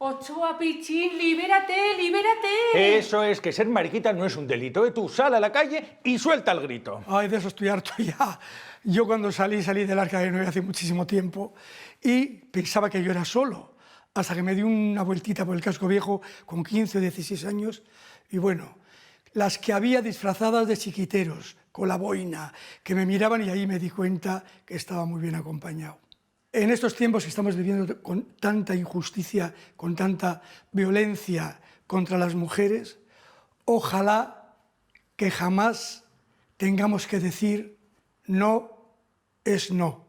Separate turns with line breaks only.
Ochoa, pichín, libérate, libérate.
Eso es, que ser mariquita no es un delito, ¿eh? Tú sal a la calle y suelta el grito.
Ay, de eso estoy harto ya. Yo cuando salí del Arca de Noé hace muchísimo tiempo y pensaba que yo era solo, hasta que me di una vueltita por el casco viejo con 15 o 16 años y bueno, las que había disfrazadas de chiquiteros, con la boina, que me miraban y ahí me di cuenta que estaba muy bien acompañado. En estos tiempos que estamos viviendo con tanta injusticia, con tanta violencia contra las mujeres, ojalá que jamás tengamos que decir no es no.